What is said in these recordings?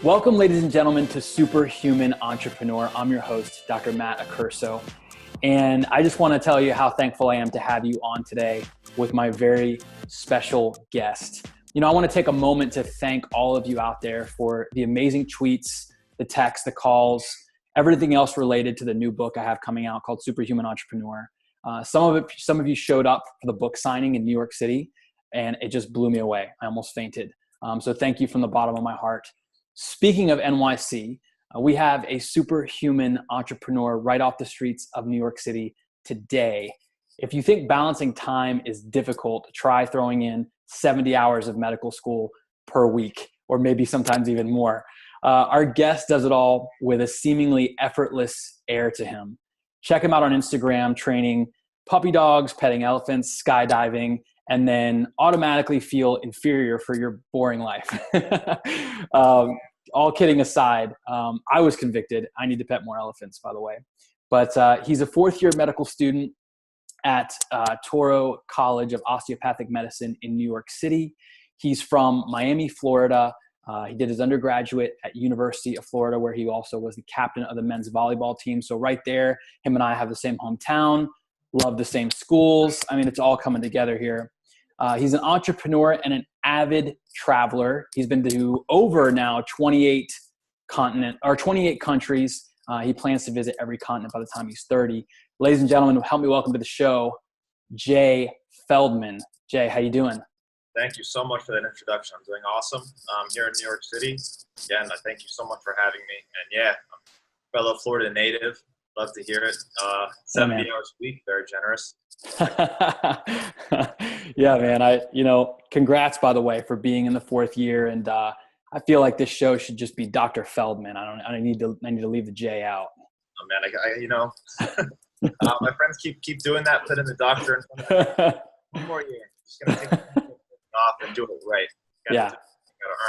Welcome, ladies and gentlemen, to Superhuman Entrepreneur. I'm your host, Dr. Matt Accurso, and I just want to tell you how thankful I am to have you on today with my very special guest. I want to take a moment to thank all of you out there for the amazing tweets, the texts, the calls, everything else related to the new book I have coming out called Superhuman Entrepreneur. Some of you showed up for the book signing in New York City, and it just blew me away. I almost fainted. So thank you from the bottom of my heart. Speaking of NYC, we have a superhuman entrepreneur right off the streets of New York City today. If you think balancing time is difficult, try throwing in 70 hours of medical school per week, or maybe sometimes even more. Our guest does it all with a seemingly effortless air to him. Check him out on Instagram, training puppy dogs, petting elephants, skydiving, and then automatically feel inferior for your boring life. All kidding aside, I was convicted. I need to pet more elephants, by the way. But he's a fourth-year medical student at Toro College of Osteopathic Medicine in New York City. He's from Miami, Florida. He did his undergraduate at University of Florida, where he also was the captain of the men's volleyball team. So right there, him and I have the same hometown, love the same schools. I mean, it's all coming together here. He's an entrepreneur and an avid traveler. He's been to over now 28 countries. He plans to visit every continent by the time he's 30. Ladies and gentlemen, help me welcome to the show, Jay Feldman. Jay, how you doing? Thank you so much for that introduction. I'm doing awesome. Here in New York City. Again, thank you so much for having me. And yeah, I'm a fellow Florida native. Love to hear it. 70 hours a week, very generous. Yeah, man. Congrats, by the way, for being in the fourth year. And I feel like this show should just be Dr. Feldman. I need to leave the J out. Oh man, my friends keep doing that, putting the doctor in front of me. One more year. Just gonna take it off and do it right. You gotta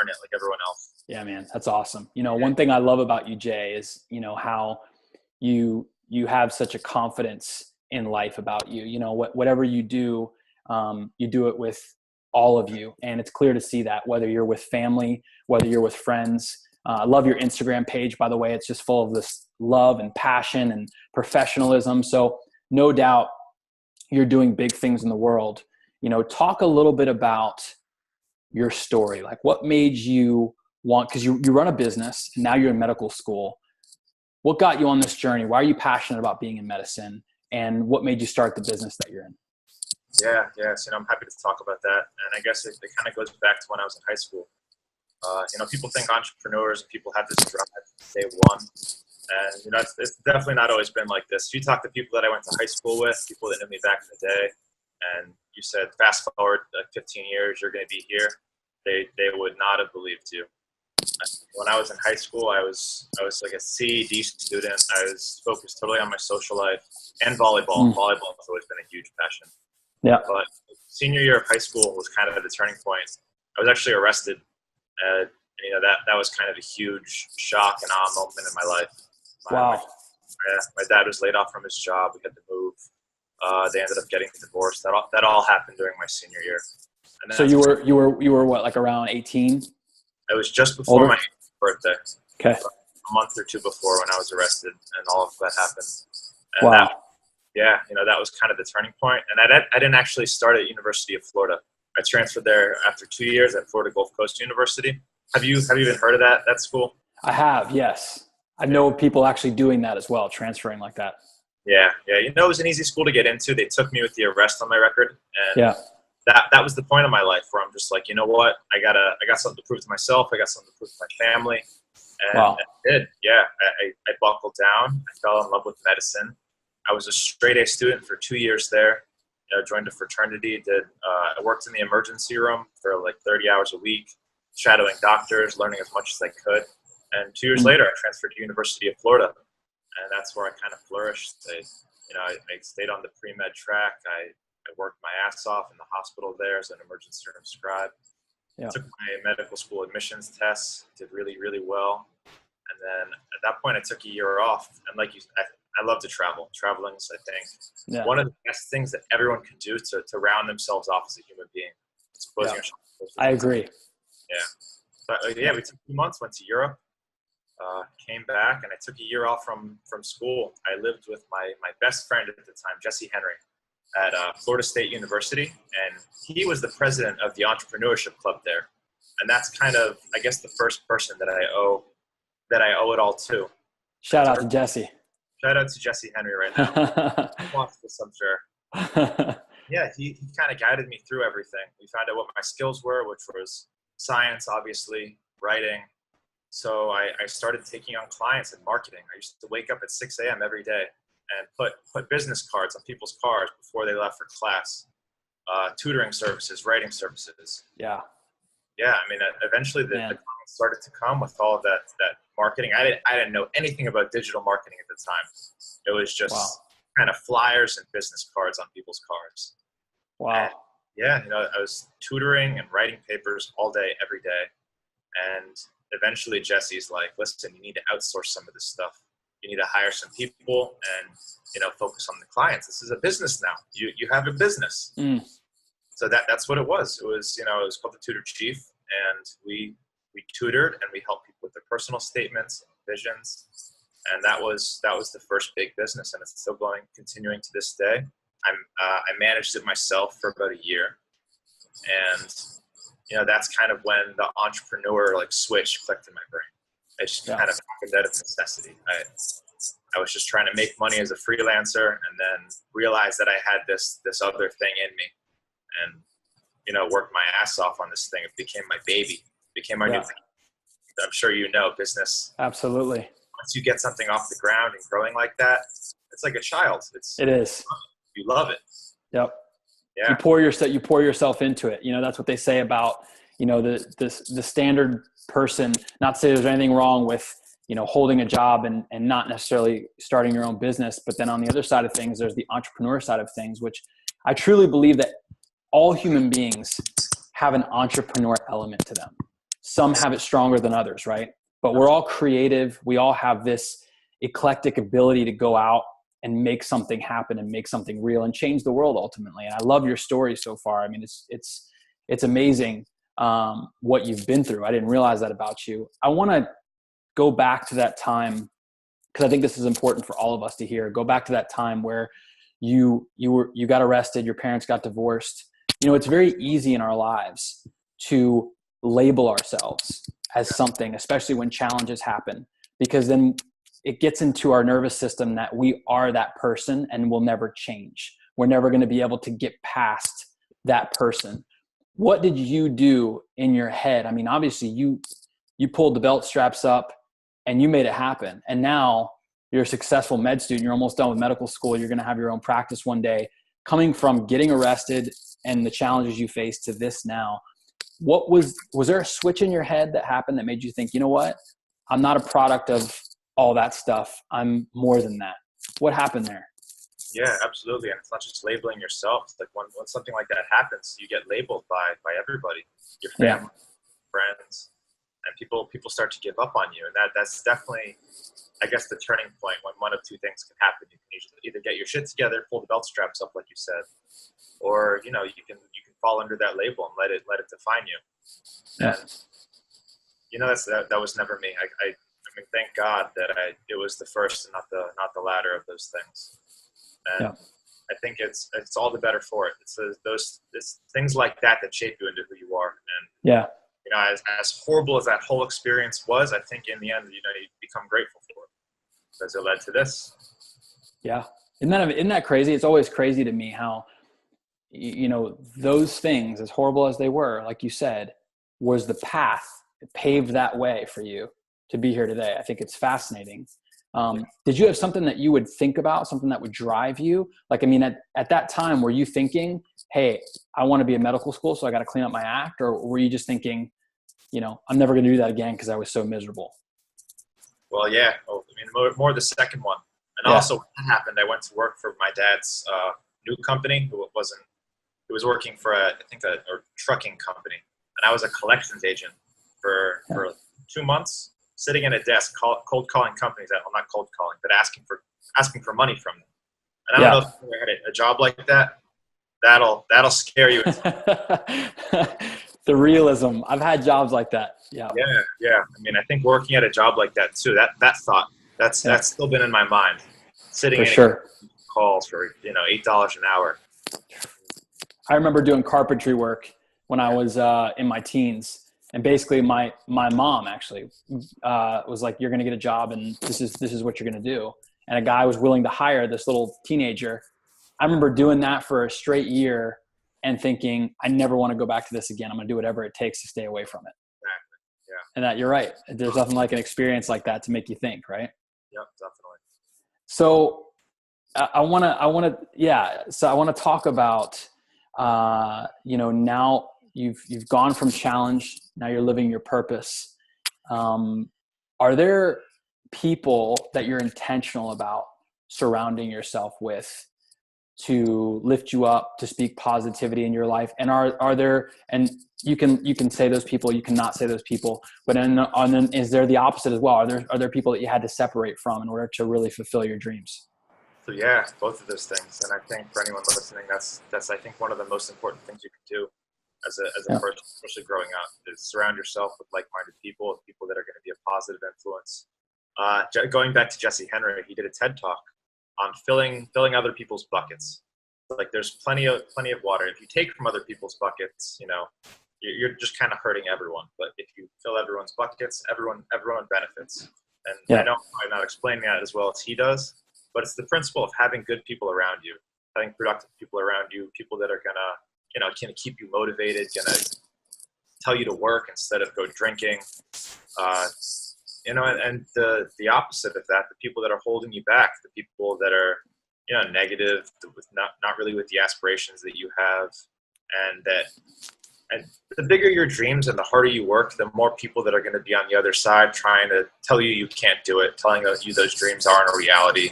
earn it like everyone else. Yeah, man, that's awesome. One thing I love about you, Jay, is how you have such a confidence in life about you. Whatever you do it with all of you. And it's clear to see that, whether you're with family, whether you're with friends. I love your Instagram page, by the way. It's just full of this love and passion and professionalism. So no doubt you're doing big things in the world. Talk a little bit about your story. Like, what made you because you run a business and now you're in medical school. What got you on this journey? Why are you passionate about being in medicine? And what made you start the business that you're in? Yes. I'm happy to talk about that. And I guess it kind of goes back to when I was in high school. People think entrepreneurs and people have this drive day one. And, it's definitely not always been like this. If you talk to people that I went to high school with, people that knew me back in the day, and you said, fast forward 15 years, you're going to be here, they would not have believed you. When I was in high school, I was like a C, D student. I was focused totally on my social life and volleyball. Volleyball has always been a huge passion. Yeah. But senior year of high school was kind of the turning point. I was actually arrested. That was kind of a huge shock and awe moment in my life. My dad was laid off from his job. We had to move. They ended up getting divorced. That all happened during my senior year. And so you were what, like around 18? It was just before my birthday. Okay. A month or two before when I was arrested, and all of that happened. And that was kind of the turning point. And I didn't actually start at University of Florida. I transferred there after 2 years at Florida Gulf Coast University. Have you even heard of that school? I have, yes. I know people actually doing that as well, transferring like that. Yeah. It was an easy school to get into. They took me with the arrest on my record, and that was the point of my life where I'm just like, you know what? I got something to prove to myself. I got something to prove to my family. And I did. Yeah. I buckled down. I fell in love with medicine. I was a straight A student for 2 years there. Joined a fraternity. I worked in the emergency room for like 30 hours a week, shadowing doctors, learning as much as I could. And 2 years later, I transferred to University of Florida, and that's where I kind of flourished. I stayed on the pre-med track. I worked my ass off in the hospital there as an emergency room scribe. Yeah. Took my medical school admissions tests, did really, really well. And then at that point, I took a year off. And like you, I love to travel. Traveling is, I think, one of the best things that everyone can do to round themselves off as a human being. I agree. Yeah. But we took 2 months, went to Europe. came back, and I took a year off from school. I lived with my best friend at the time, Jesse Henry, at Florida State University, and he was the president of the entrepreneurship club there. And that's kind of, I guess, the first person that I owe it all to. Shout out to Jesse. Shout out to Jesse Henry right now. Watch this, I'm sure. Yeah, he kind of guided me through everything. We found out what my skills were, which was science, obviously, writing. So I started taking on clients and marketing. I used to wake up at 6 a.m. every day and put business cards on people's cars before they left for class. Tutoring services, writing services. Yeah. Yeah, I mean, eventually the clients started to come with all of that marketing. I didn't know anything about digital marketing at the time. It was just kind of flyers and business cards on people's cars. Wow. And yeah, I was tutoring and writing papers all day, every day. And eventually Jesse's like, listen, you need to outsource some of this stuff. You need to hire some people and, focus on the clients. This is a business now. You have a business. Mm. So that's what it was. It was, it was called the Tutor Chief, and we tutored and we helped people with their personal statements and visions. And that was the first big business, and it's still continuing to this day. I managed it myself for about a year, and that's kind of when the entrepreneur switch clicked in my brain. I just kind of happened out of necessity. I was just trying to make money as a freelancer, and then realized that I had this other thing in me, and worked my ass off on this thing. It became my baby. It became my new thing. I'm sure business. Absolutely. Once you get something off the ground and growing like that, it's like a child. It is. You love it. Yep. Yeah. You pour yourself into it. That's what they say about, the standard person. Not to say there's anything wrong with, holding a job and not necessarily starting your own business. But then on the other side of things, there's the entrepreneur side of things, which I truly believe that all human beings have an entrepreneur element to them. Some have it stronger than others, right? But we're all creative. We all have this eclectic ability to go out and make something happen and make something real and change the world ultimately. And I love your story so far. I mean, it's amazing what you've been through. I didn't realize that about you. I want to go back to that time, because I think this is important for all of us to hear. Go back to that time where you got arrested, your parents got divorced. It's very easy in our lives to label ourselves as something, especially when challenges happen, because then it gets into our nervous system that we are that person and will never change. We're never going to be able to get past that person. What did you do in your head? I mean, obviously you pulled the belt straps up and you made it happen. And now you're a successful med student. You're almost done with medical school. You're going to have your own practice one day. Coming from getting arrested and the challenges you faced to this now, was there a switch in your head that happened that made you think, you know what? I'm not a product of all that stuff. I'm more than that. What happened there? Yeah, absolutely. And it's not just labeling yourself. It's like when something like that happens, you get labeled by everybody, your family, friends, and people start to give up on you. And that's definitely, I guess, the turning point when one of two things can happen. You can either get your shit together, pull the belt straps up, like you said, or you can fall under that label and let it define you. Yeah. And that was never me. I mean, thank God that it was the first and not the latter of those things. And I think it's all the better for it. It's things like that shape you into who you are. And as horrible as that whole experience was, I think in the end, you become grateful for it because it led to this. Yeah. Isn't that crazy? It's always crazy to me how, those things, as horrible as they were, like you said, was the path. It paved that way for you to be here today. I think it's fascinating. Did you have something that you would think about, something that would drive you? Like, I mean, at that time, were you thinking, hey, I want to be in medical school, so I got to clean up my act? Or were you just thinking, I'm never going to do that again because I was so miserable? Well, yeah. Well, I mean, more the second one. And also when that happened, I went to work for my dad's new company, who was working for a trucking company. And I was a collections agent for 2 months, sitting at a desk, cold calling companies not cold calling, but asking for money from them. And I don't know if you ever had a job like that. That'll scare you. The realism. I've had jobs like that. Yeah. Yeah. Yeah. I mean, I think working at a job like that too, that thought, that's still been in my mind. Sitting For in sure. calls for, $8 an hour. I remember doing carpentry work when I was in my teens. And basically my mom actually was like, you're going to get a job and this is what you're going to do. And a guy was willing to hire this little teenager. I remember doing that for a straight year and thinking, I never want to go back to this again. I'm going to do whatever it takes to stay away from it. Exactly. Yeah. And that you're right. There's nothing like an experience like that to make you think, right? Yep, definitely. So I want to talk about, now you've gone from challenge. Now you're living your purpose. Are there people that you're intentional about surrounding yourself with to lift you up, to speak positivity in your life? And are there, and you can say those people, you cannot say those people, but then is there the opposite as well? Are there people that you had to separate from in order to really fulfill your dreams? So yeah, both of those things. And I think for anyone listening, that's I think one of the most important things you can do as a person, especially growing up, is surround yourself with like-minded people that are going to be a positive influence. Going back to Jesse Henry, he did a TED talk on filling other people's buckets. Like there's plenty of water. If you take from other people's buckets, you're just kind of hurting everyone. But if you fill everyone's buckets, everyone benefits. And I know I'm not explaining that as well as he does, but it's the principle of having good people around you, having productive people around you, people that are gonna keep you motivated, gonna tell you to work instead of go drinking. And the opposite of that, the people that are holding you back, the people that are, negative, with not really with the aspirations that you have, and the bigger your dreams and the harder you work, the more people that are going to be on the other side trying to tell you can't do it, telling you those dreams aren't a reality,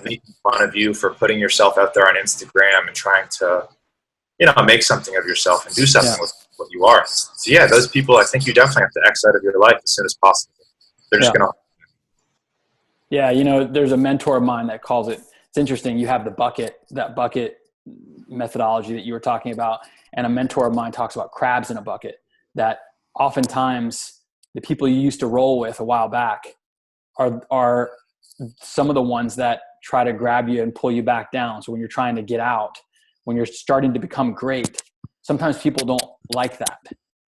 making fun of you for putting yourself out there on Instagram and trying to, make something of yourself and do something with what you are. So yeah, those people, I think you definitely have to X out of your life as soon as possible. They're just going to. Yeah. There's a mentor of mine that calls it, it's interesting. You have that bucket methodology that you were talking about. And a mentor of mine talks about crabs in a bucket, that oftentimes the people you used to roll with a while back are some of the ones that try to grab you and pull you back down. So when you're trying to get out, when you're starting to become great, sometimes people don't like that.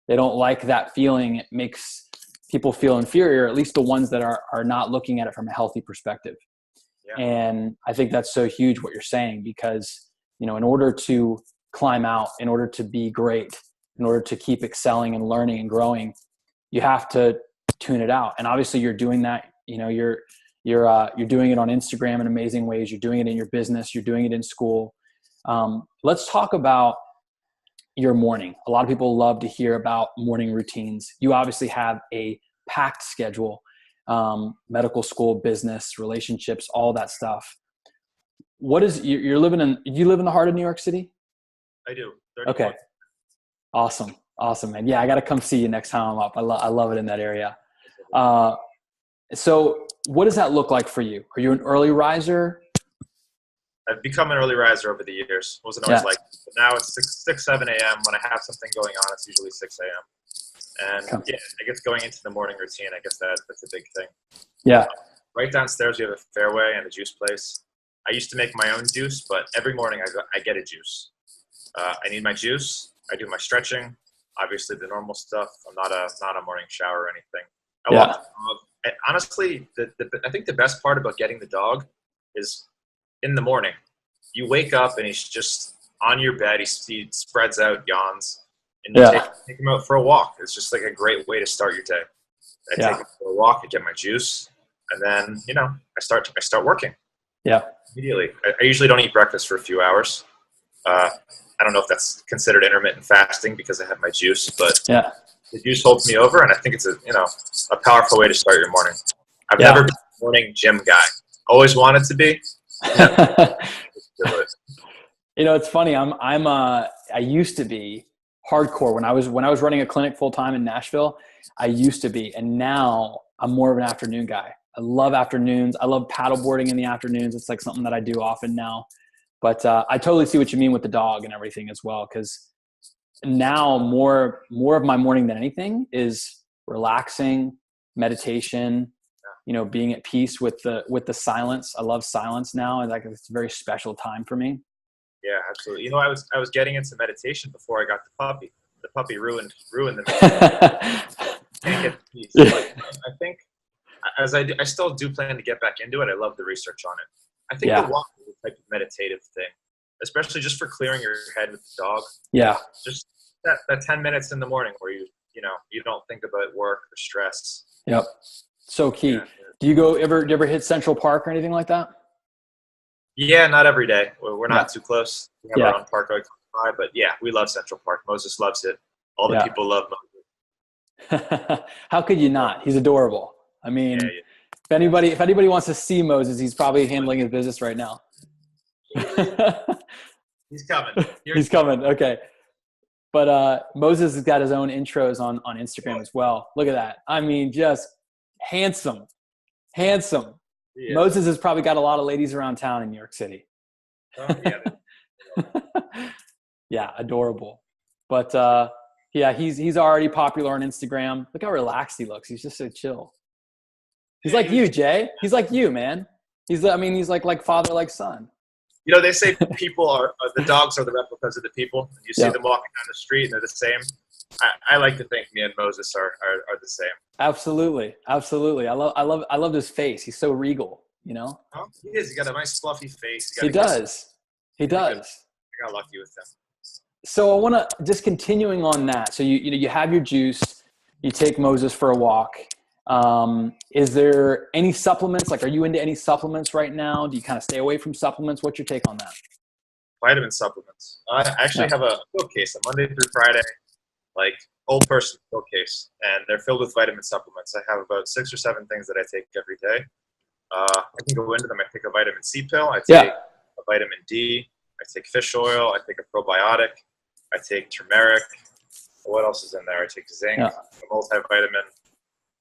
They don't like that feeling. It makes people feel inferior, at least the ones that are not looking at it from a healthy perspective. Yeah. And I think that's so huge what you're saying, because, in order to climb out, in order to be great, in order to keep excelling and learning and growing, you have to tune it out. And obviously you're doing that. You're doing it on Instagram in amazing ways. You're doing it in your business. You're doing it in school. Let's talk about your morning. A lot of people love to hear about morning routines. You obviously have a packed schedule, medical school, business, relationships, all that stuff. What is you live in the heart of New York City? I do. Okay. Awesome, man. Yeah, I got to come see you next time I'm up. I love it in that area. So what does that look like for you? Are you an early riser? I've become an early riser over the years. Wasn't always like, but now it's 6, 7 a.m. When I have something going on, it's usually 6 a.m. And I guess going into the morning routine, I guess that's a big thing. Yeah. Right downstairs, we have a Fairway and a juice place. I used to make my own juice, but every morning I get a juice. I need my juice. I do my stretching, obviously the normal stuff. I'm not a morning shower or anything. I walk the dog. And honestly, I think the best part about getting the dog is in the morning. You wake up and he's just on your bed. He spreads out, yawns, and you take him out for a walk. It's just like a great way to start your day. I take him for a walk. I get my juice, and then I start working. Yeah. Immediately. I usually don't eat breakfast for a few hours. I don't know if that's considered intermittent fasting because I have my juice, but the juice holds me over, and I think it's a powerful way to start your morning. I've never been a morning gym guy. Always wanted to be. It's funny. I used to be hardcore when I was running a clinic full time in Nashville. I used to be, and now I'm more of an afternoon guy. I love afternoons. I love paddleboarding in the afternoons. It's like something that I do often now. But I totally see what you mean with the dog and everything as well, because now more of my morning than anything is relaxing, meditation, being at peace with the silence. I love silence now. And like, it's a very special time for me. Yeah, absolutely. I was getting into meditation before I got the puppy. The puppy ruined the meditation. Can't get peace. But I think I still do plan to get back into it. I love the research on it. I think the walk is a type of meditative thing, especially just for clearing your head with the dog. Yeah. Just that 10 minutes in the morning where you don't think about work or stress. Yep. So key. Yeah. Do you ever hit Central Park or anything like that? Yeah, not every day. We're not too close. We have our own park right by, but yeah, we love Central Park. Moses loves it. All the people love Moses. How could you not? He's adorable. I mean, if anybody wants to see Moses, he's probably handling his business right now. He's coming. He's coming. Okay. But Moses has got his own intros on Instagram as well. Look at that. I mean, just handsome. Yeah. Moses has probably got a lot of ladies around town in New York City. Yeah, adorable. But he's already popular on Instagram. Look how relaxed he looks. He's just so chill. He's like you, Jay. He's like you, man. He's like father, like son. They say the dogs are the replicas of the people. You see them walking down the street and they're the same. I like to think me and Moses are the same. Absolutely. I love his face. He's so regal, Oh, he is. He got a nice fluffy face. He does. I got lucky with him. So I want to just continuing on that. So you have your juice, you take Moses for a walk. Is there any supplements? Like, are you into any supplements right now? Do you kind of stay away from supplements? What's your take on that? Vitamin supplements. I actually have a pill case, a Monday through Friday, like old person pill case, and they're filled with vitamin supplements. I have about 6 or 7 things that I take every day. I can go into them. I take a vitamin C pill. I take a vitamin D. I take fish oil. I take a probiotic. I take turmeric. What else is in there? I take zinc, a multivitamin.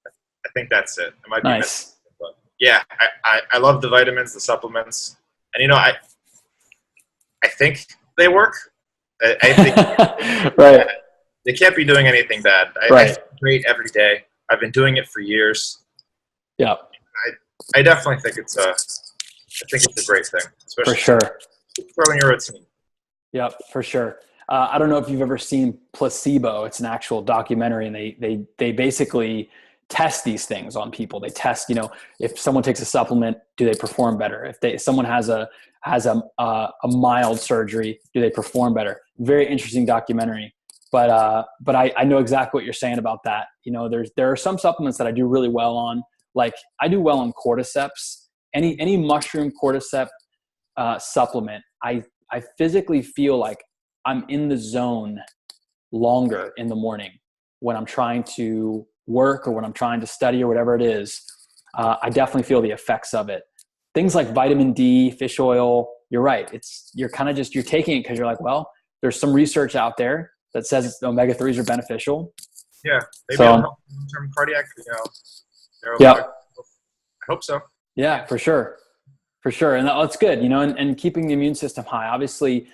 I think that's it. It might be nice. But yeah, I love the vitamins, the supplements, and I think they work. I think right. They can't be doing anything bad. I feel great every day. I've been doing it for years. Yeah. I definitely think it's a great thing, especially for sure. Throwing your routine. Yep, for sure. I don't know if you've ever seen Placebo. It's an actual documentary, and they basically test these things on people. They test, if someone takes a supplement, do they perform better? If someone has a mild surgery, do they perform better? Very interesting documentary. But I know exactly what you're saying about that. There are some supplements that I do really well on. Like I do well on cordyceps. Any mushroom cordyceps supplement, I physically feel like I'm in the zone longer in the morning when I'm trying to work or when I'm trying to study or whatever it is. I definitely feel the effects of it. Things like vitamin D, fish oil, you're right. You're taking it because you're like, well, there's some research out there that says omega-3s are beneficial. Yeah. Maybe it'll help long-term cardiac, Yeah. I hope so. Yeah, for sure. For sure. And that's good, and keeping the immune system high. Obviously,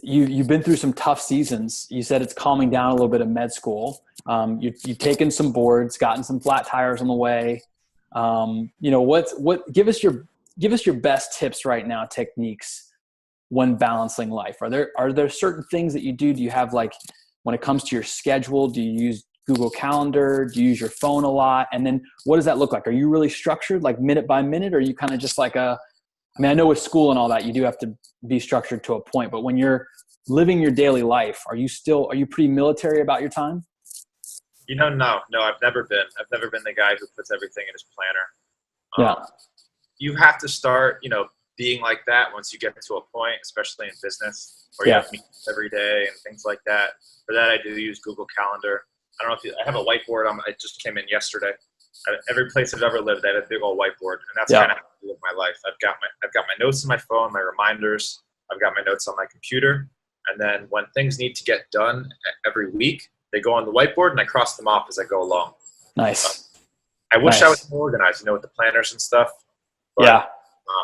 you've been through some tough seasons. You said it's calming down a little bit of med school. You've taken some boards, gotten some flat tires on the way. Give us your best tips right now, techniques when balancing life. Are there certain things that you do? Do you have, like, when it comes to your schedule, do you use Google Calendar? Do you use your phone a lot? And then what does that look like? Are you really structured, like minute by minute? Or are you kind of just like I know with school and all that, you do have to be structured to a point, but when you're living your daily life, are you pretty military about your time? No, I've never been. I've never been the guy who puts everything in his planner. You have to start, being like that once you get to a point, especially in business, where you have meetings every day and things like that. For that, I do use Google Calendar. I don't know if I have a whiteboard. It just came in yesterday. Every place I've ever lived, I have a big old whiteboard, and that's kind of how I live my life. I've got my notes in my phone, my reminders. I've got my notes on my computer, and then when things need to get done every week, they go on the whiteboard, and I cross them off as I go along. Nice. I wish I was more organized, with the planners and stuff. But,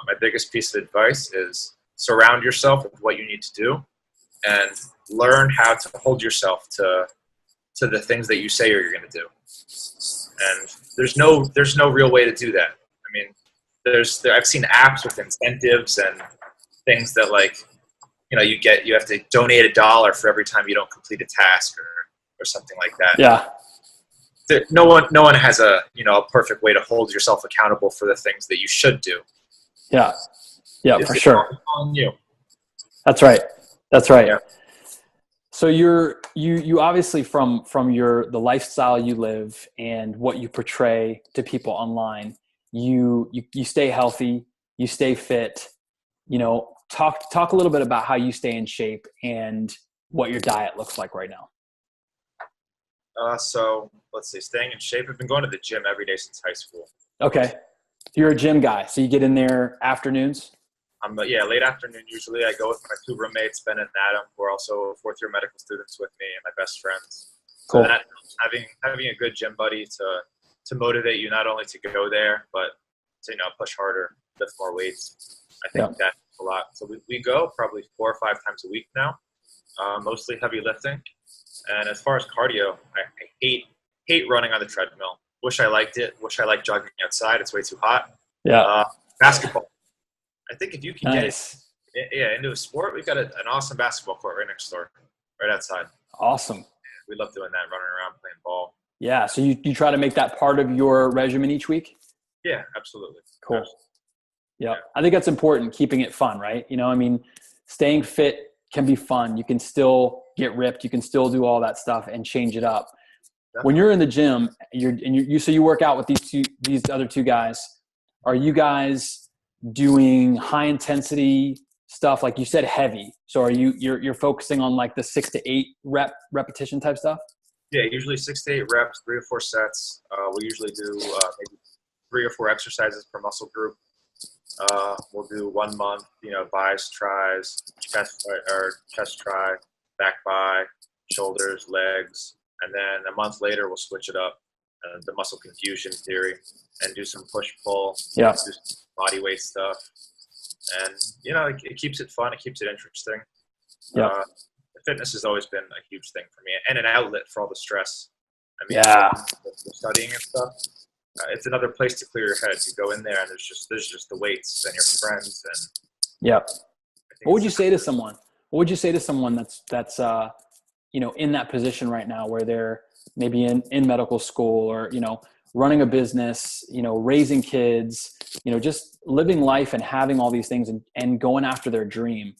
my biggest piece of advice is surround yourself with what you need to do, and learn how to hold yourself to the things that you say you're going to do. And there's no real way to do that. I mean, I've seen apps with incentives and things that, like, you know, you have to donate $1 for every time you don't complete a task or something like that. Yeah. No one has a perfect way to hold yourself accountable for the things that you should do. Yeah. Yeah, for sure. On you. That's right. Yeah. So you obviously from the lifestyle you live and what you portray to people online, you stay healthy, you stay fit. You know, talk a little bit about how you stay in shape and what your diet looks like right now. So let's see, staying in shape. I've been going to the gym every day since high school. Okay. You're a gym guy, so you get in there afternoons? Late afternoon usually. I go with my 2 roommates, Ben and Adam, who are also fourth-year medical students with me, and my best friends. Cool. So that having a good gym buddy to motivate you not only to go there, but to push harder, lift more weights. I think that's a lot. So we go probably 4 or 5 times a week now, mostly heavy lifting. And as far as cardio, I hate running on the treadmill. Wish I liked it. Wish I liked jogging outside. It's way too hot. Yeah. Basketball. I think if you can Nice. get into a sport, we've got an awesome basketball court right next door, right outside. Awesome. We love doing that, running around, playing ball. Yeah. So you try to make that part of your regimen each week? Yeah, absolutely. Cool. Absolutely. Yeah. I think that's important, keeping it fun, right? You know, I mean, staying fit can be fun. You can still get ripped. You can still do all that stuff and change it up. Definitely. When you're in the gym, so you work out with these other 2 guys. Are you guys doing high intensity stuff? Like you said, heavy. So are you're focusing on like the 6 to 8 repetition type stuff? Yeah, usually 6 to 8 reps, 3 or 4 sets. We usually do maybe 3 or 4 exercises per muscle group. We'll do 1 month, bis, tris, chest tri, back bi, shoulders, legs, and then a month later we'll switch it up, the muscle confusion theory, and do some push pull, do some body weight stuff, and it keeps it fun, it keeps it interesting. Fitness has always been a huge thing for me, and an outlet for all the stress. I mean, studying and stuff. It's another place to clear your head. You go in there and there's just the weights and your friends and. What would you say to someone? What would you say to someone that's in that position right now where they're maybe in medical school or running a business, raising kids, just living life and having all these things and going after their dream?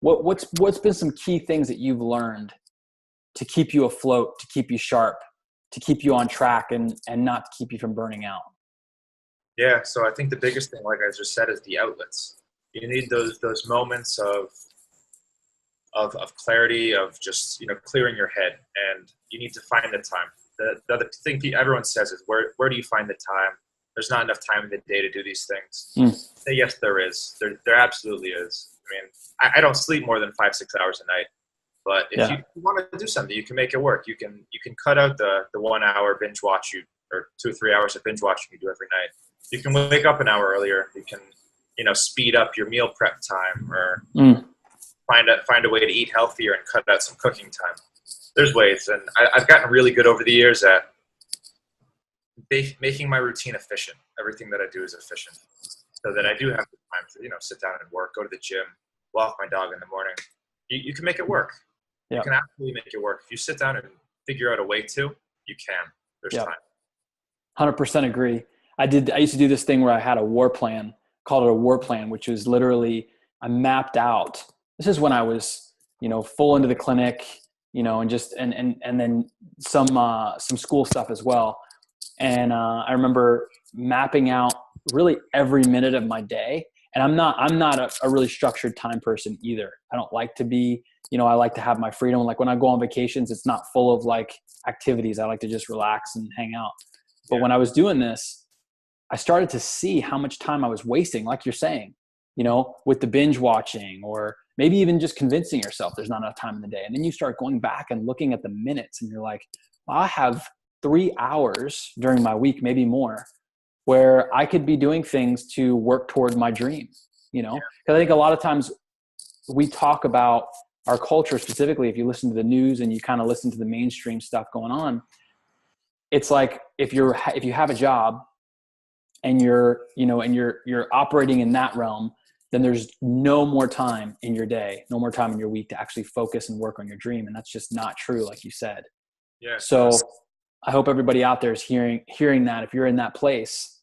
What's been some key things that you've learned to keep you afloat, to keep you sharp, to keep you on track and not to keep you from burning out? Yeah. So I think the biggest thing, like I just said, is the outlets. You need those moments of clarity, of just, clearing your head, and you need to find the time. The other thing everyone says is, where do you find the time? There's not enough time in the day to do these things. Yes, there is. There absolutely is. I mean, I don't sleep more than 5-6 hours a night. But if you want to do something, you can make it work. You can cut out the 1 hour binge watch or 2 or 3 hours of binge watching you do every night. You can wake up an hour earlier. You can, speed up your meal prep time, or find a way to eat healthier and cut out some cooking time. There's ways, and I've gotten really good over the years at making my routine efficient. Everything that I do is efficient, so that I do have the time to sit down and work, go to the gym, walk my dog in the morning. You can make it work. You can absolutely make it work. If you sit down and figure out a way to, you can. There's time. 100% agree. I used to do this thing where I had a war plan, called it a war plan, which was literally, I mapped out. This is when I was, full into the clinic, and just, and then some school stuff as well. And I remember mapping out really every minute of my day. And I'm not a really structured time person either. I don't like to be, I like to have my freedom. Like when I go on vacations, it's not full of like activities. I like to just relax and hang out. But when I was doing this, I started to see how much time I was wasting, like you're saying, with the binge watching, or maybe even just convincing yourself there's not enough time in the day. And then you start going back and looking at the minutes and you're like, well, I have 3 hours during my week, maybe more, where I could be doing things to work toward my dream, because I think a lot of times we talk about our culture specifically, if you listen to the news and you kind of listen to the mainstream stuff going on, it's like if you have a job and you're operating in that realm, then there's no more time in your day, no more time in your week to actually focus and work on your dream. And that's just not true, like you said. Yeah. So I hope everybody out there is hearing that. If you're in that place,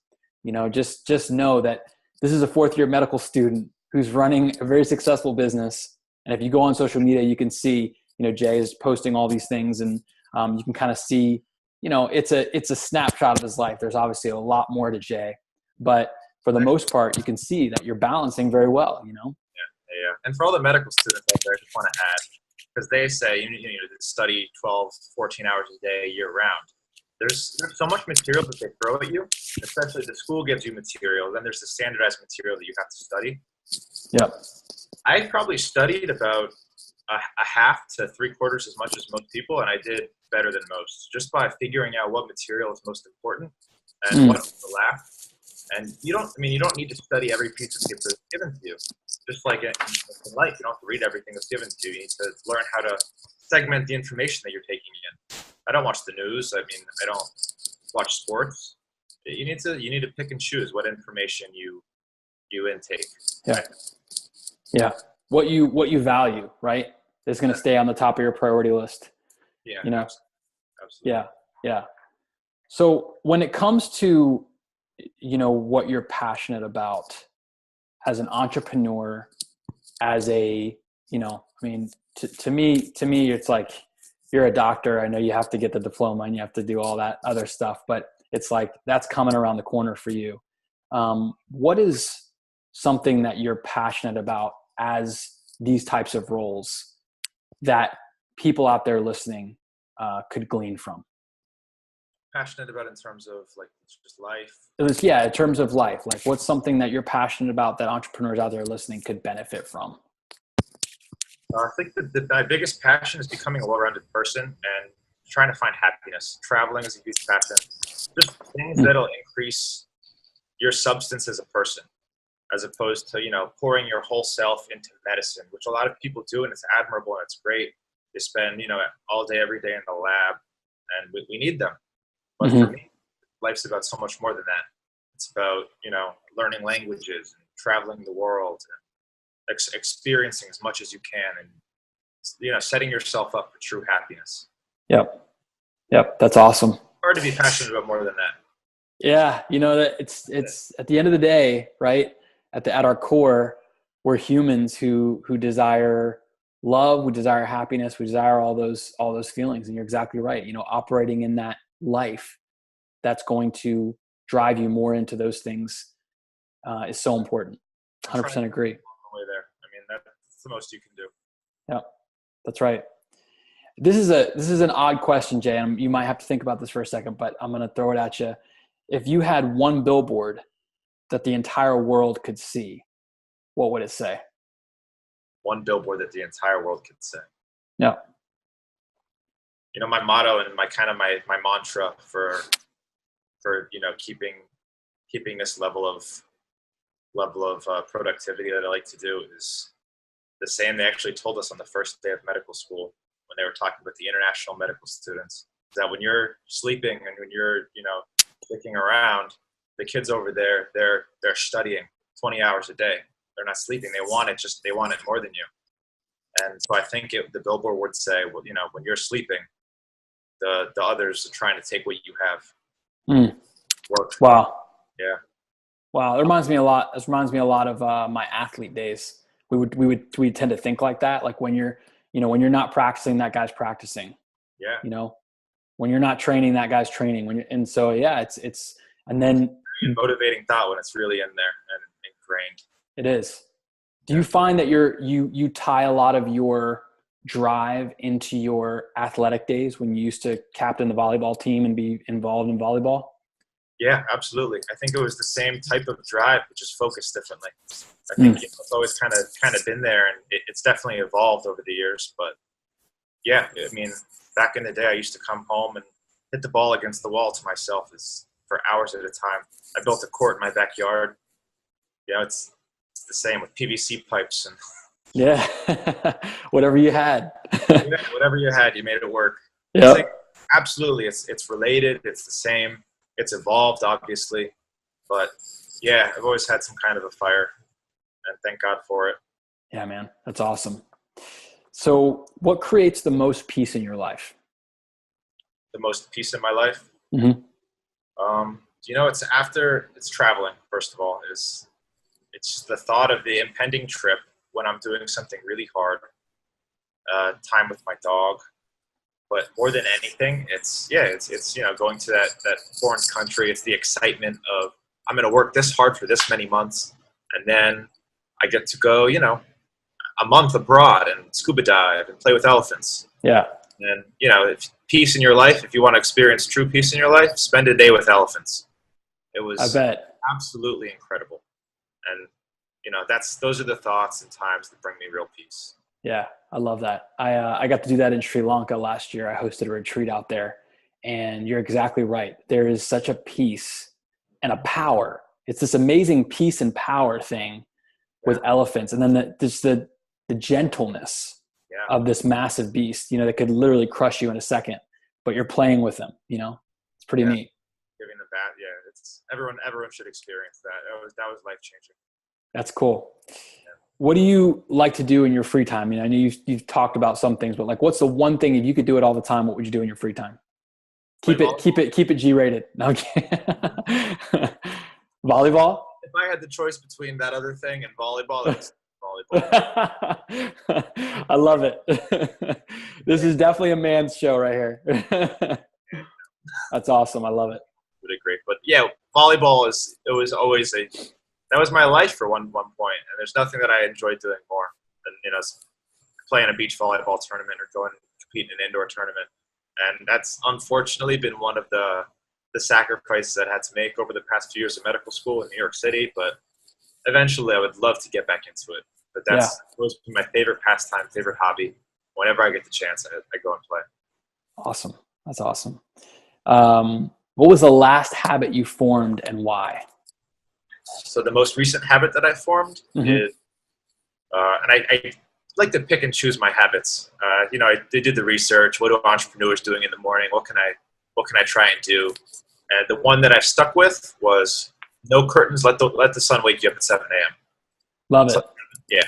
just know that this is a 4th-year medical student who's running a very successful business. And if you go on social media, you can see, Jay is posting all these things, and you can kind of see, it's a snapshot of his life. There's obviously a lot more to Jay, but for the most part, you can see that you're balancing very well, Yeah. And for all the medical students out there, I just want to add, because they say you need to study 12, 14 hours a day year round. There's so much material that they throw at you, especially the school gives you material. Then there's the standardized material that you have to study. Yep. I probably studied about a half to 3/4 as much as most people, and I did better than most just by figuring out what material is most important and what to lack. And you don't need to study every piece of paper that's given to you. Just like in life, you don't have to read everything that's given to you. You need to learn how to segment the information that you're taking in. I don't watch the news. I don't watch sports. You need to pick and choose what information you intake. Yeah. Right? Yeah. What you value, right, is going to stay on the top of your priority list. Yeah. Absolutely. Yeah. Yeah. So when it comes to, what you're passionate about as an entrepreneur, as a, to me, it's like you're a doctor. I know you have to get the diploma and you have to do all that other stuff, but it's like that's coming around the corner for you. What is something that you're passionate about as these types of roles that people out there listening could glean from? Passionate about in terms of like just life. In terms of life, like what's something that you're passionate about that entrepreneurs out there listening could benefit from? I think my biggest passion is becoming a well-rounded person and trying to find happiness. Traveling is a huge passion. Just things that'll increase your substance as a person, as opposed to, pouring your whole self into medicine, which a lot of people do, and it's admirable and it's great. They spend, all day, every day in the lab, and we need them. But for me, life's about so much more than that. It's about, learning languages and traveling the world and experiencing as much as you can and, setting yourself up for true happiness. Yep. That's awesome. Hard to be passionate about more than that. Yeah. That it's at the end of the day, right? At our core, we're humans who desire love, we desire happiness, we desire all those feelings. And you're exactly right. Operating in that life that's going to drive you more into those things is so important. 100% agree. Way there. That's the most you can do. Yeah, that's right. This is an odd question, Jay, and you might have to think about this for a second, but I'm going to throw it at you. If you had one billboard that the entire world could see, what would it say? One billboard that the entire world could see. Yeah. My motto and my mantra for keeping this level of productivity that I like to do is the same they actually told us on the first day of medical school when they were talking with the international medical students, that when you're sleeping and when you're sticking around, the kids over there they're studying 20 hours a day. They're not sleeping. They want it more than you. And so I think the billboard would say, well, when you're sleeping, the others are trying to take what you have. Work. Wow. Yeah. Wow. It reminds me a lot. This reminds me a lot of my athlete days. We tend to think like that. Like when you're not practicing, that guy's practicing. Yeah. When you're not training, that guy's training. It's and then motivating thought when it's really in there and ingrained. It is. Do you find that you tie a lot of your drive into your athletic days when you used to captain the volleyball team and be involved in volleyball? Yeah, absolutely. I think it was the same type of drive, but just focused differently. I think it's always kind of been there, and it's definitely evolved over the years. But yeah, back in the day, I used to come home and hit the ball against the wall to myself for hours at a time. I built a court in my backyard. It's the same with PVC pipes and Yeah. Whatever you had. Yeah, whatever you had, you made it work. Yeah. Absolutely. It's related. It's the same. It's evolved, obviously. But yeah, I've always had some kind of a fire, and thank God for it. Yeah, man. That's awesome. So what creates the most peace in your life? The most peace in my life? Mm-hmm. It's traveling, first of all. It's the thought of the impending trip when I'm doing something really hard, time with my dog. But more than anything, it's going to that foreign country. It's the excitement of, I'm going to work this hard for this many months, and then I get to go, a month abroad and scuba dive and play with elephants. Yeah. And, if peace in your life, if you want to experience true peace in your life, spend a day with elephants. It was I bet. absolutely incredible. And, those are the thoughts and times that bring me real peace. Yeah, I love that. I got to do that in Sri Lanka last year. I hosted a retreat out there, and you're exactly right. There is such a peace and a power. It's this amazing peace and power thing with elephants, and then the gentleness of this massive beast, that could literally crush you in a second, but you're playing with them. It's pretty neat. Giving them that, it's everyone should experience that. That was life changing. That's cool. What do you like to do in your free time? I know you've talked about some things, but what's the one thing, if you could do it all the time, what would you do in your free time? Keep it G-rated. No, okay. Volleyball? If I had the choice between that other thing and volleyball, it's volleyball. I love it. This is definitely a man's show right here. That's awesome. I love it. Really great. But yeah, volleyball that was my life for one point, and there's nothing that I enjoyed doing more than playing a beach volleyball tournament or going and compete in an indoor tournament. And that's unfortunately been one of the sacrifices I had to make over the past few years of medical school in New York City. But eventually, I would love to get back into it. But that's supposed to be my favorite pastime, favorite hobby. Whenever I get the chance, I go and play. Awesome. That's awesome. What was the last habit you formed and why? So the most recent habit that I formed is, and I like to pick and choose my habits. I did the research. What are entrepreneurs doing in the morning? What can I try and do? And the one that I've stuck with was no curtains. Let the sun wake you up at 7 a.m. Love it.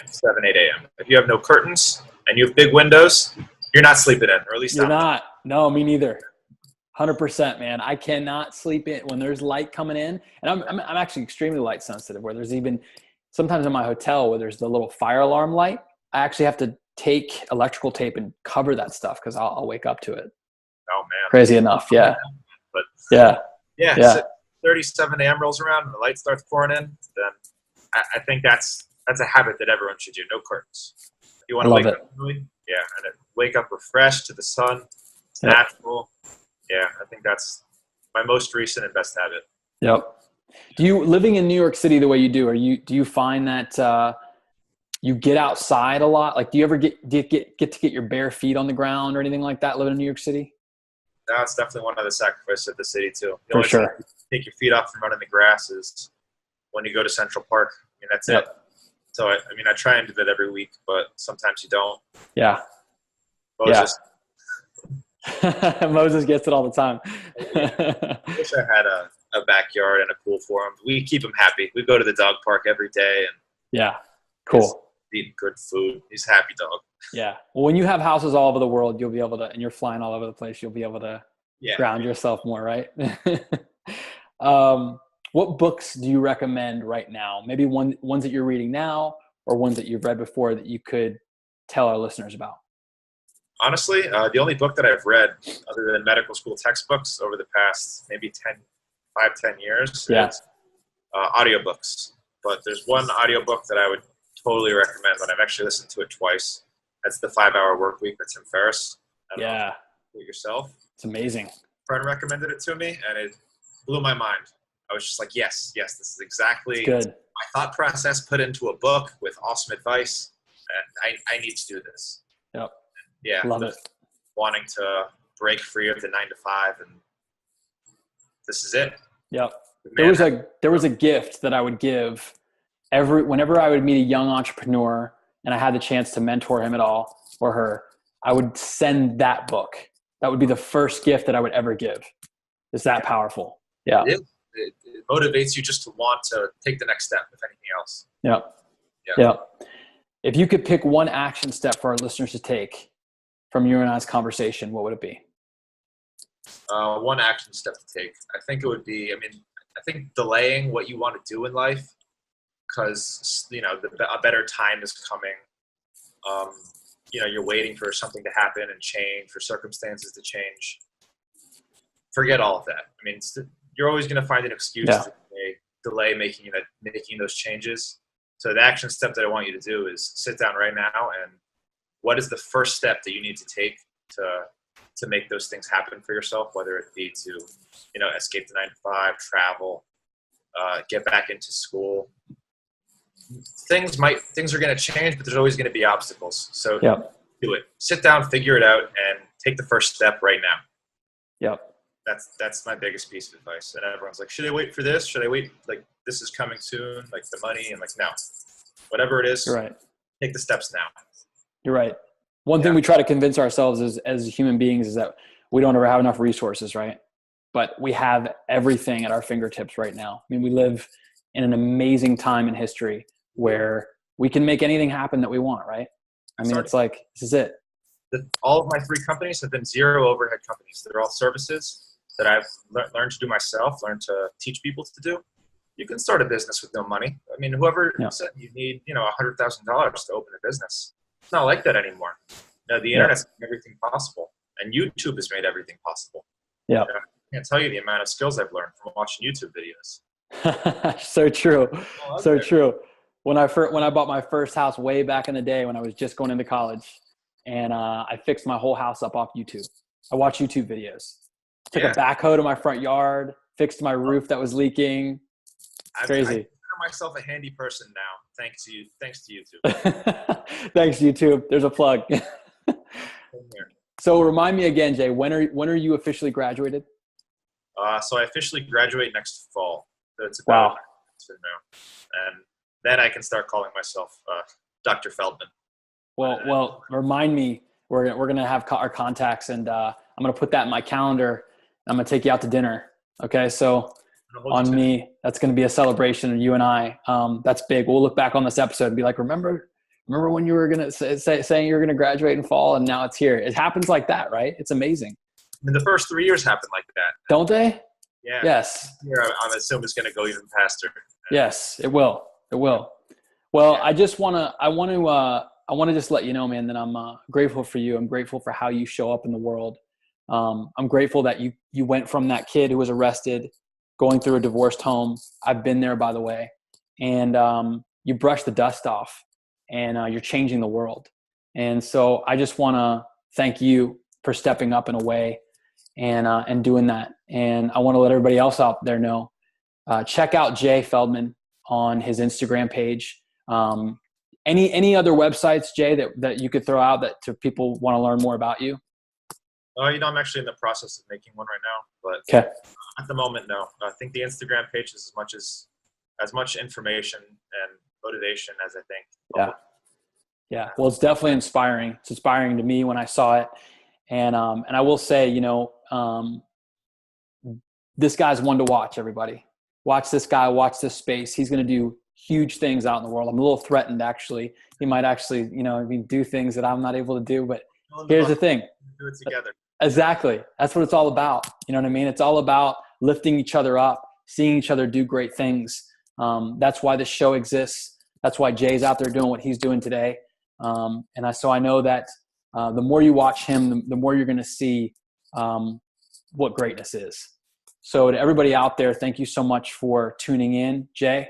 7, 8 a.m. If you have no curtains and you have big windows, you're not sleeping in, or at least you're not. No, me neither. 100%, man. I cannot sleep in when there's light coming in, and I'm actually extremely light sensitive. Where there's even sometimes in my hotel where there's the little fire alarm light, I actually have to take electrical tape and cover that stuff because I'll wake up to it. Oh man, crazy enough, yeah. But yeah. 37 a.m. rolls around and the light starts pouring in. Then I think that's a habit that everyone should do. No curtains. If you want to wake up early, and then wake up refreshed to the sun. It's natural. Yeah, I think that's my most recent and best habit. Yep. Living in New York City the way you do, do you find that you get outside a lot? Do you ever get to get your bare feet on the ground or anything like that living in New York City? That's definitely one of the sacrifices of the city too. For sure. Take your feet off from running the grass is when you go to Central Park. I mean, that's it. So I try and do that every week, but sometimes you don't. Yeah. Moses gets it all the time. I wish I had a backyard and a pool for him. We keep him happy. We go to the dog park every day, and cool. Eat good food. He's a happy dog. Yeah. Well, when you have houses all over the world, you'll be able to, and you're flying all over the place, you'll be able to ground yourself more, right? What books do you recommend right now? Maybe ones that you're reading now, or ones that you've read before that you could tell our listeners about? Honestly, the only book that I've read other than medical school textbooks over the past maybe 10 years is audiobooks. But there's one audiobook that I would totally recommend, and I've actually listened to it twice. That's The 5-Hour Workweek by Tim Ferriss. I don't know if you do it yourself. It's amazing. A friend recommended it to me, and it blew my mind. I was just like, yes, this is exactly my thought process put into a book with awesome advice, and I need to do this. Yep. Yeah, love it. Wanting to break free of the 9 to 5, and this is it. Yep. There was a gift that I would give whenever I would meet a young entrepreneur and I had the chance to mentor him at all, or her, I would send that book. That would be the first gift that I would ever give. It's that powerful. Yeah. It motivates you just to want to take the next step, if anything else. Yeah. If you could pick one action step for our listeners to take from you and I's conversation, what would it be? One action step to take. I think it would be, I think delaying what you want to do in life, because, a better time is coming. You're waiting for something to happen and change, for circumstances to change. Forget all of that. You're always going to find an excuse to delay making those changes. So the action step that I want you to do is sit down right now, and what is the first step that you need to take to make those things happen for yourself, whether it be to, escape the 9-to-5, travel, get back into school. Things are going to change, but there's always going to be obstacles. So do it. Sit down, figure it out, and take the first step right now. Yep. That's my biggest piece of advice. And everyone's like, should I wait for this? Should I wait? Like, this is coming soon, like the money, and like, no, whatever it is, you're right. Take the steps now. You're right. One thing we try to convince ourselves as human beings is that we don't ever have enough resources, right? But we have everything at our fingertips right now. We live in an amazing time in history where we can make anything happen that we want, right? It's like, this is it. All of my 3 companies have been zero overhead companies. They're all services that I've learned to do myself, learned to teach people to do. You can start a business with no money. Whoever said you need, $100,000 to open a business, it's not like that anymore. The internet's made everything possible, and YouTube has made everything possible. Yeah. I can't tell you the amount of skills I've learned from watching YouTube videos. So true. So true. When I bought my first house way back in the day when I was just going into college, and I fixed my whole house up off YouTube. I watched YouTube videos. Took a backhoe to my front yard, fixed my roof that was leaking. It's crazy. I consider myself a handy person now, thanks to YouTube. Thanks, YouTube. There's a plug. So remind me again, Jay, when are you officially graduated? So I officially graduate next fall. So it's about a month from now. And then I can start calling myself Dr. Feldman. Well, remind me. We're gonna have our contacts, and I'm gonna put that in my calendar. I'm gonna take you out to dinner. Okay, so on me, that's gonna be a celebration of you and I. That's big. We'll look back on this episode and be like, remember when you were gonna saying you were gonna graduate in fall, and now it's here. It happens like that, right? It's amazing. The first 3 years happen like that, don't they? Yeah. Yes. Here, I'm assuming it's gonna go even faster. Yes, it will. It will. Well, I want to just let you know, man, that I'm grateful for you. I'm grateful for how you show up in the world. I'm grateful that you went from that kid who was arrested, going through a divorced home. I've been there, by the way. And you brushed the dust off, and you're changing the world. And so I just want to thank you for stepping up in a way and doing that. And I want to let everybody else out there know, check out Jay Feldman on his Instagram page. Any other websites, Jay, that you could throw out that to people want to learn more about you? I'm actually in the process of making one right now, but at the moment, no. I think the Instagram page is as much information and motivation as I think. Yeah. Well, it's definitely inspiring. It's inspiring to me when I saw it, and I will say, this guy's one to watch. Everybody, watch this guy. Watch this space. He's going to do huge things out in the world. I'm a little threatened, actually. He might actually, do things that I'm not able to do. But here's the thing. Do it together. Exactly. That's what it's all about. You know what I mean? It's all about lifting each other up, seeing each other do great things. That's why this show exists. That's why Jay's out there doing what he's doing today. So I know that the more you watch him, the more you're going to see what greatness is. So to everybody out there, thank you so much for tuning in. Jay,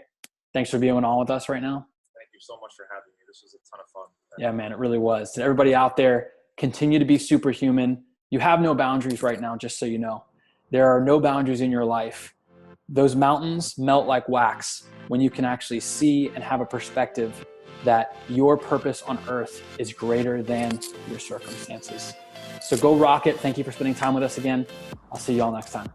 thanks for being on with us right now. Thank you so much for having me. This was a ton of fun. Yeah, man, it really was. To everybody out there, continue to be superhuman. You have no boundaries right now, just so you know. There are no boundaries in your life. Those mountains melt like wax when you can actually see and have a perspective that your purpose on earth is greater than your circumstances. So go rock it. Thank you for spending time with us again. I'll see you all next time.